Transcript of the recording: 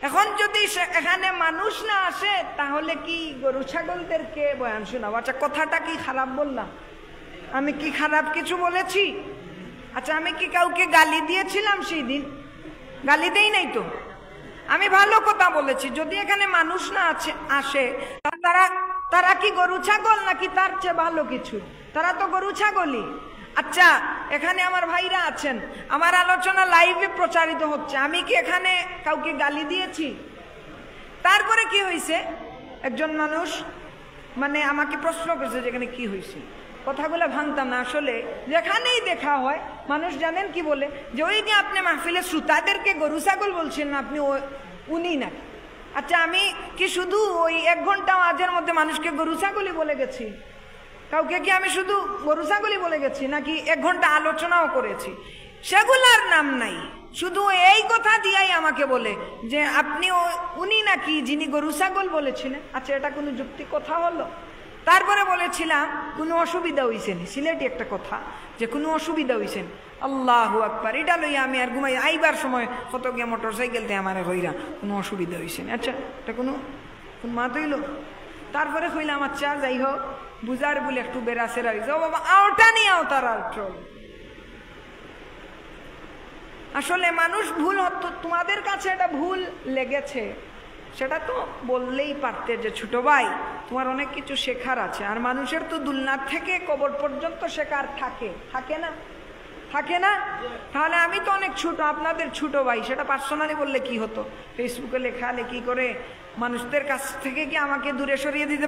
এখন যদি এখানে মানুষ না আসে তাহলে কি গরু ছাগলদেরকে বয়ান শোনাবো? আচ্ছা, কথাটা কি খারাপ বললাম? আমি কি খারাপ কিছু বলেছি? আচ্ছা, আমি কি কাউকে গালি দিয়েছিলাম? সেই দিন গালি দেই নাই তো, আমি ভালো কথা বলেছি। যদি এখানে মানুষ না আসে তারা কি গরু ছাগল নাকি তার চেয়ে ভালো কিছু? তারা তো গরু ছাগলই। আচ্ছা, এখানে আমার ভাইরা আছেন, আমার আলোচনা লাইভে প্রচারিত হচ্ছে, আমি কি এখানে কাউকে গালি দিয়েছি? তারপরে কি হয়েছে, একজন মানুষ মানে আমাকে প্রশ্ন করেছে যেখানে কি হয়েছে, কথাগুলো ভাঙতাম না। আসলে যেখানেই দেখা হয় মানুষ জানেন কি বলে, যে ওই যে আপনি মাহফিলে শ্রোতাদেরকে গরু ছাগল বলছেন না, আপনি উনি না। আচ্ছা, আমি কি শুধু ওই 1 ঘন্টা আজের মধ্যে মানুষকে গরু ছাগলই বলে গেছি? কাউকে কি আমি শুধু গরু ছাগলই বলে গেছি নাকি 1 ঘন্টা আলোচনাও করেছি? সেগুলার নাম নাই, শুধু এই কথা দিয়াই আমাকে বলে যে আপনি উনি নাকি যিনি গরু ছাগল বলেছিলেন। আচ্ছা, এটা কোনো যুক্তি কথা হলো? তারপরে বলেছিলাম কোনো অসুবিধা হয়েছে নি, সিলেটি একটা কথা, যে কোনো অসুবিধা হয়েছে। আল্লাহু আকবার, এটা লইয়া আমি আর ঘুমাই আইবার সময় কত গিয়ে মোটর সাইকেলতে আমার হইরা কোনো অসুবিধা হয়েছে না। আচ্ছা, এটা কোনো মাত হইল? তারপরে কইলাম আচ্ছা যাই হোক, বুঝার বলে একটু বেড়াছে রাখছে, ও বাবা আওটা নিয়ে আও তার ট্রল। আসলে মানুষ ভুল হতো, তোমাদের কাছে এটা ভুল লেগেছে, সেটা তো বললেই পারতে যে ছোট ভাই তোমার অনেক কিছু শেখার আছে। আর মানুষের তো দুলনাথ থেকে কবর পর্যন্ত শেখার থাকে না? থাকে না? তাহলে আমি তো অনেক ছোট, আপনাদের ছোট ভাই, সেটা পার্সোনালি বললে কি হতো? ফেসবুকে লেখালেখি করে মানুষদের কাছ থেকে কি আমাকে দূরে সরিয়ে দিতে